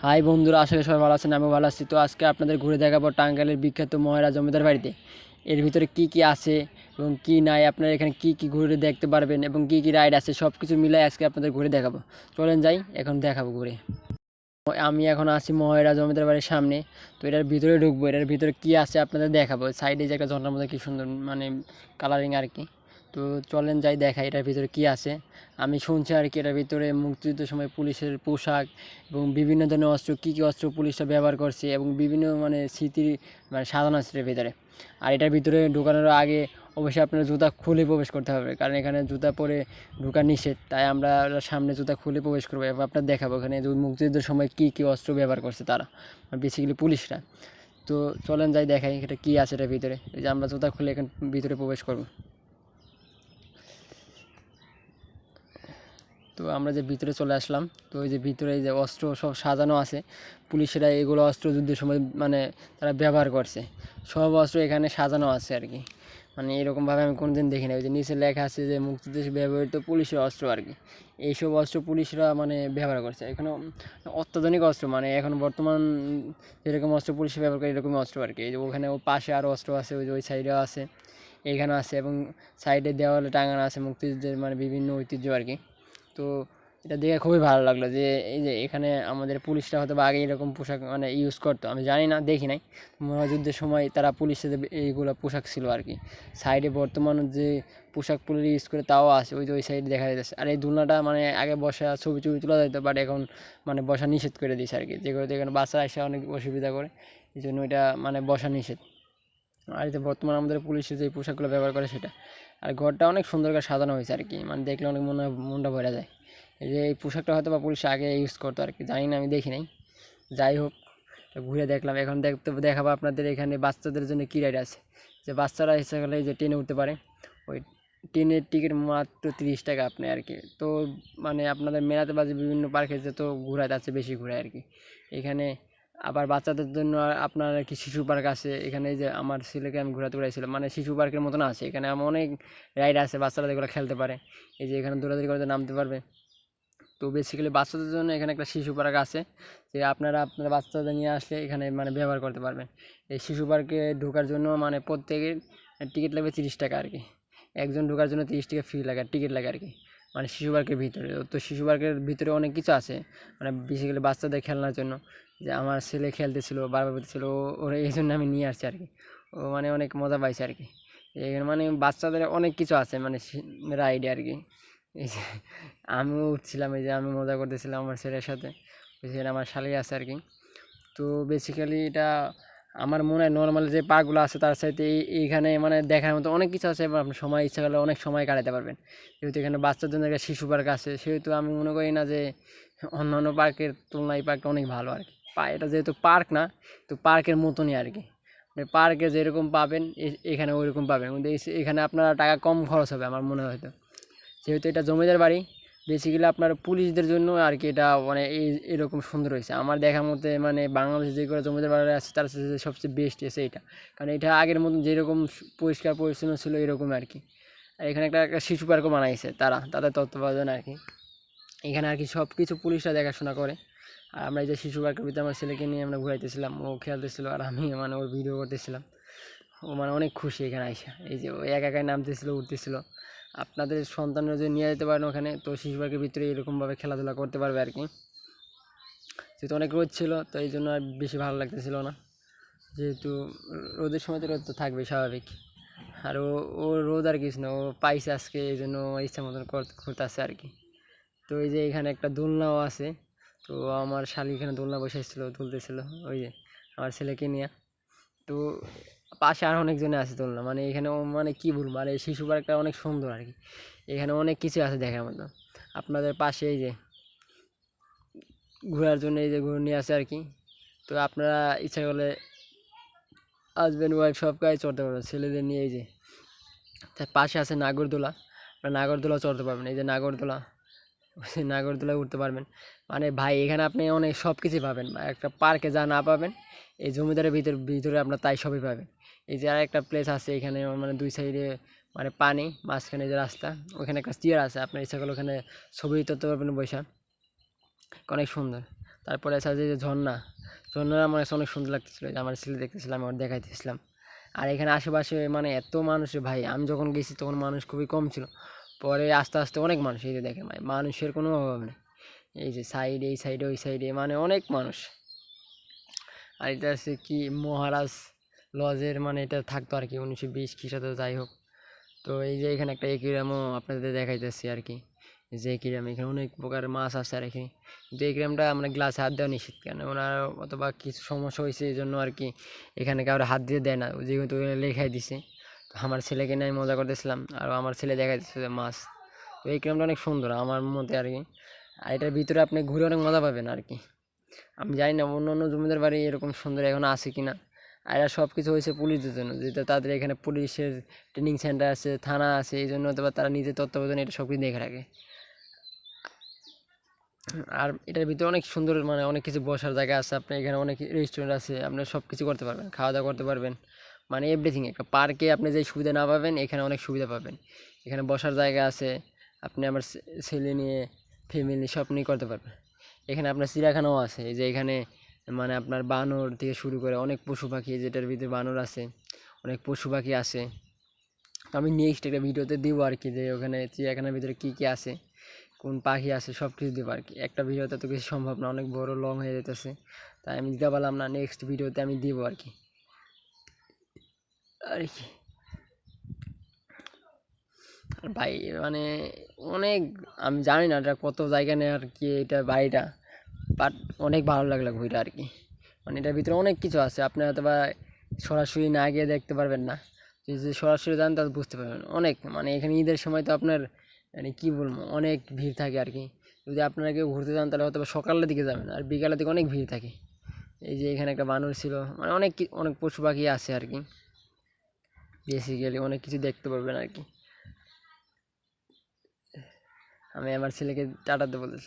High বন্ধুরা, আশা করি সবাই ভালো আছেন। আমি ভালো আছি। তো আজকে আপনাদের ঘুরে দেখাবো টাঙ্গাইলের বিখ্যাত ময়রা জমিদার বাড়িতে। এর ভিতরে কি কি আছে এবং কি নাই, আপনারা এখানে কি কি ঘুরে দেখতে পারবেন এবং কি কি রাইড আছে সব কিছু মিলাই আজকে আপনাদের ঘুরে দেখাবো। চলেন যাই, এখন দেখাবো ঘুরে। আমি এখন আছি ময়রা জমিদার বাড়ির সামনে। তো এটার ভিতরে ঢুকবো, এটার ভিতরে কি আছে আপনাদের দেখাবো। সাইডে যে একটা ঝর্ণার মধ্যে কি সুন্দর মানে কালারিং আর কি। তো চলেন যাই দেখাই এটার ভিতরে কি আছে। আমি শুনছি আর কি এটার ভিতরে মুক্তিযুদ্ধের সময় পুলিশের পোশাক এবং বিভিন্ন ধরনের অস্ত্র, কী কী অস্ত্র পুলিশরা ব্যবহার করছে এবং বিভিন্ন মানে স্মৃতি মানে সাজানো আছে এটার ভিতরে। আর এটার ভিতরে ঢোকানোর আগে অবশ্যই আপনার জুতা খুলে প্রবেশ করতে হবে, কারণ এখানে জুতা পরে ঢোকা নিষেধ। তাই আমরা সামনে জুতা খুলে প্রবেশ করবো এবং আপনার দেখাবো এখানে মুক্তিযুদ্ধের সময় কী কী অস্ত্র ব্যবহার করছে তারা, বেসিক্যালি পুলিশরা। তো চলেন যাই দেখাই এটা কী আছে এটার ভিতরে। এই যে আমরা জুতা খুলে এখন ভিতরে প্রবেশ করবো। তো আমরা যে ভিতরে চলে আসলাম, তো ওই যে ভিতরে এই যে অস্ত্র সব সাজানো আছে, পুলিশেরা এগুলো অস্ত্র যুদ্ধের সময় মানে তারা ব্যবহার করছে, সব অস্ত্র এখানে সাজানো আছে আর কি। মানে এরকমভাবে আমি কোনোদিন দেখি না। ওই যে নিচে লেখা আছে যে মুক্তিযুদ্ধে ব্যবহৃত পুলিশের অস্ত্র আর কি। এইসব অস্ত্র পুলিশরা মানে ব্যবহার করছে এখনও, অত্যাধুনিক অস্ত্র, মানে এখন বর্তমান যেরকম অস্ত্র পুলিশে ব্যবহার করে এরকমই অস্ত্র আর কি। এই যে ওখানে ও পাশে আরও অস্ত্র আছে, ওই যে ওই সাইডেও আছে, এইখানেও আছে এবং সাইডে দেওয়ালে টাঙানো আছে মুক্তিযুদ্ধের মানে বিভিন্ন ঐতিহ্য আর কি। তো এটা দেখে খুবই ভালো লাগলো যে এই যে এখানে আমাদের পুলিশরা হয়তো বা আগে এরকম পোশাক মানে ইউজ করতো, আমি জানি না, দেখি নাই। মহাযুদ্ধের সময় তারা পুলিশের এইগুলো পোশাক ছিল আর কি। সাইডে বর্তমান যে পোশাক পুলিশ ইউজ করে তাও আছে, ওই যে ওই সাইডে দেখা যাচ্ছে। আর এই দোলনাটা মানে আগে বসা ছবি টবি তোলা যেত, বাট এখন মানে বসা নিষেধ করে দিয়েছে আর কি। যে করে এখানে বাচ্চারা এসে অনেক অসুবিধা করে, এই জন্য এটা মানে বসা নিষেধ। আর এই যে বর্তমানে আমাদের পুলিশের যে পোশাকগুলো ব্যবহার করে সেটা। আর ঘরটা অনেক সুন্দর করে সাজানো হয়েছে আর কি, মানে দেখলে অনেক মনটা ভরে যায়। এই যে এই পোশাকটা হয়তো বা পুলিশ আগে ইউজ করতো আর কি, জানি না, আমি দেখি নাই। যাই হোক, ঘুরে দেখলাম। এখন দেখাবো আপনাদের এখানে বাচ্চাদের জন্য কী রাইড আছে। যে বাচ্চারা ইচ্ছা করলে এই যে ট্রেনে উঠতে পারে। ওই ট্রেনের টিকিট মাত্র 30 টাকা আপনি আর কি। তো মানে আপনাদের মেলাতে বাজে বিভিন্ন পার্কে যত ঘোরাতে আছে বেশি ঘোরায় আর কি এখানে। আবার বাচ্চাদের জন্য আপনার আর কি শিশু পার্ক আছে এখানে। এই যে আমার ছেলেকে আমি ঘোরাতে ঘুরাইছিলাম, মানে শিশু পার্কের মতন আছে এখানে। অনেক রাইড আছে, বাচ্চারা যেগুলো খেলতে পারে। এই যে এখানে দৌড়াদৌড়ি করতে নামতে পারবে। তো বেসিক্যালি বাচ্চাদের জন্য এখানে একটা শিশু পার্ক আছে, যে আপনারা আপনার বাচ্চাদের নিয়ে আসলে এখানে মানে ব্যবহার করতে পারবেন। এই শিশু পার্কে ঢোকার জন্য মানে প্রত্যেকের টিকিট লাগবে 30 টাকা আর কি। একজন ঢোকার জন্য 30 টাকা ফি লাগে, টিকিট লাগে আর কি, মানে শিশু পার্কের ভিতরে। তো শিশু পার্কের ভিতরে অনেক কিছু আছে, মানে বেসিক্যালি বাচ্চাদের খেলনার জন্য। যে আমার ছেলে খেলতেছিল, বারবার বলতেছিল, ওরা এই জন্য আমি নিয়ে আসছি আর কি। ও মানে অনেক মজা পাইছে আর কি। এখানে মানে বাচ্চাদের অনেক কিছু আছে মানে রাইডে আর কি। এই যে আমিও উঠছিলাম, এই যে আমি মজা করতেছিলাম আমার ছেলের সাথে। সেখানে আমার শালি আছে আর কি। তো বেসিক্যালি এটা আমার মনে হয় নর্মাল যে পার্কগুলো আছে তার সাথে এইখানে মানে দেখার মতো অনেক কিছু আছে, এবং আপনি সময় ইচ্ছা করলে অনেক সময় কাটাতে পারবেন। যেহেতু এখানে বাচ্চাদের জন্য একটা শিশু পার্ক আছে, সেহেতু আমি মনে করি না যে অন্যান্য পার্কের তুলনায় এই পার্কটা অনেক ভালো আর কি। এটা যেহেতু পার্ক না, তো পার্কের মতনই আর কি। পার্কে যেরকম পাবেন এখানে ওইরকম পাবেন, কিন্তু এখানে আপনার টাকা কম খরচ হবে আমার মনে হয়। হয়তো যেহেতু এটা জমিদার বাড়ি, বেসিক্যালি আপনার পুলিশদের জন্য আর কি এটা মানে এরকম সুন্দর হয়েছে আমার দেখার মধ্যে। মানে বাংলাদেশে যে করে জমিদার বাড়ি আছে তার সাথে সবচেয়ে বেস্ট এসে এটা, কারণ এটা আগের মতন যেরকম পরিষ্কার পরিচ্ছন্ন ছিল এরকম আর কি। আর এখানে একটা শিশু পার্কও বানাইছে তাদের তত্ত্বাবধানে আর কি। এখানে আর কি সব কিছু পুলিশরা দেখাশোনা করে। আর আমরা এই যে শিশু পার্কের ভিতরে আমার ছেলেকে নিয়ে আমরা ঘুরাইতেছিলাম, ও খেলতেছিল আর আমি মানে ওর ভিডিও করতেছিলাম। ও মানে অনেক খুশি এখানে আইসা, এই যে ও একাই নামতেছিল উঠতেছিল। আপনাদের সন্তানরা যদি নিয়ে যেতে পারেন ওখানে, তো শিশু পার্কের ভিতরে এরকমভাবে খেলাধুলা করতে পারবে আর কি। যেহেতু অনেক রোদ ছিল, তো এই জন্য আর বেশি ভালো লাগতেছিল না। যেহেতু রোদের সময় তো রোদ তো থাকবে স্বাভাবিক। আর ও রোদ আর কিছু না, ও পাইছে আজকে, এই জন্য ইচ্ছা মতন করতে আসছে আর কি। তো এই যে এখানে একটা দোলনাও আছে। তো আমার শালি এখানে দোলনা বসেছিল, তুলতেছিল ওই যে আমার ছেলেকে নিয়ে। তো পাশে আর অনেকজনে আছে দোলনা, মানে এখানে মানে কী বলবো, আর এই শিশু পার্কটা অনেক সুন্দর আর কি। এখানে অনেক কিছু আছে দেখার মতো। আপনাদের পাশে এই যে ঘোরার জন্য এই যে ঘুরনি আছে আর কি। তো আপনারা ইচ্ছা করলে হাজব্যান্ড ওয়াইফ সব কাজে চড়তে পারবেন ছেলেদের নিয়ে। এই যে তার পাশে আছে নাগরদোলা, আপনারা নাগরদোলা চড়তে পারবেন। এই যে নাগরদোলা, নাগরদোলায় উঠতে পারবেন। মানে ভাই এখানে আপনি অনেক সব কিছুই পাবেন, একটা পার্কে যা না পাবেন এই জমিদারের ভিতরে আপনার তাই সবই পাবেন। এই যে আর একটা প্লেস আছে এখানে, মানে দুই সাইডে মানে পানি, মাঝখানে যে রাস্তা, ওখানে একটা চেয়ার আছে, আপনার ইচ্ছা করলে ওখানে ছবি তুলতে পারবেন বৈশা, অনেক সুন্দর। তো তারপরে আছে যে ঝর্ণা, ঝর্ণাটা আমার কাছে অনেক সুন্দর লাগতেছিল, যে আমার ছেলে দেখতেছিলাম, আমি ওর দেখাইতেছিলাম। আর এখানে আশেপাশে মানে এত মানুষ রে ভাই, আমি যখন গেছি তখন মানুষ খুবই কম ছিল, পরে আস্তে আস্তে অনেক মানুষ, এই যে দেখেন ভাই মানুষের কোনো অভাব নেই, এই যে সাইড, এই সাইডে ওই সাইডে মানে অনেক মানুষ। আর এটা আছে কি মহারাজ লজের, মানে এটা থাকতো আর কি 1920 খ্রিস্টাব্দে, যাই হোক। তো এই যে এখানে একটা একুরিয়ামও আপনাদের দেখাইতেছি আর কি, এই যে একুরিয়াম, এখানে অনেক প্রকার মাছ আছে আর এখানে। কিন্তু একুরিয়ামটা আমরা গ্লাসে হাত দেওয়া নিষেধ, কেন ওনার অথবা কিছু সমস্যা হয়েছে এই জন্য আর কি এখানে কারো হাত দিয়ে দেয় না, যেহেতু লেখাই দিছে। তো আমার ছেলেকে নিয়ে আমি মজা করতেছিলাম, আর আমার ছেলে দেখাইতেছে যে মাছ। তো এই ক্যাম্পটা অনেক সুন্দর আমার মতে আর কি। আর এটার ভিতরে আপনি ঘুরে অনেক মজা পাবেন আর কি। আমি জানি না অন্য অন্য জমিদার বাড়ি এরকম সুন্দর এখন আছে কিনা। আর এরা সব কিছু হয়েছে পুলিশদের জন্য, যেটা তাদের এখানে পুলিশের ট্রেনিং সেন্টার আছে, থানা আছে, এই জন্য অথবা তারা নিজের তত্ত্বাবধানে এটা সব কিছু দেখে রাখে। আর এটার ভিতরে অনেক সুন্দর মানে অনেক কিছু বসার জায়গা আছে, আপনার এখানে অনেক রেস্টুরেন্ট আছে, আপনি সব কিছু করতে পারবেন, খাওয়া দাওয়া করতে পারবেন, মানে এভরিথিং। একটা পার্কে আপনি যে সুবিধা না পাবেন এখানে অনেক সুবিধা পাবেন। এখানে বসার জায়গা আছে, আপনি আমার ছেলে নিয়ে ফ্যামিলি সব নিয়ে করতে পারবেন। এখানে আপনার চিড়িয়াখানাও আছে, এই যে এখানে মানে আপনার বানর থেকে শুরু করে অনেক পশু পাখি, যেটার ভিতরে বানর আছে, অনেক পশু পাখি আছে। তো আমি নেক্সট একটা ভিডিওতে দিব আর কি, যে ওখানে চিড়িয়াখানার ভিতরে কী কী আছে, কোন পাখি আছে, সব কিছু দেবো আর কি। একটা ভিডিওতে তো কিছু সম্ভব না, অনেক বড় লং হয়ে যেতেছে, তাই আমি দিতে পারলাম না, নেক্সট ভিডিওতে আমি দিব আর কি। আর কি ভাই মানে অনেক, আমি জানি না এটা কত জায়গা নেই আর কি এটা বাড়িটা, বাট অনেক ভালো লাগলো ঘুরে আর কি। মানে এটার ভিতরে অনেক কিছু আছে, আপনি হয়তো বা সরাসরি না গিয়ে দেখতে পারবেন না, যদি সরাসরি যান তাহলে বুঝতে পারবেন। অনেক মানে এখানে ঈদের সময় তো আপনার মানে কী বলবো অনেক ভিড় থাকে আর কি। যদি আপনারা কেউ ঘুরতে যান তাহলে হয়তো বা সকালের দিকে যাবেন, আর বিকালের দিকে অনেক ভিড় থাকে। এই যে এখানে একটা বানর ছিল, মানে অনেক অনেক পশু পাখি আছে আর কি, বেসিক্যালি অনেক কিছু দেখতে পারবেন আর কি। আমি আমার ছেলেকে টাটাতে বলেছি।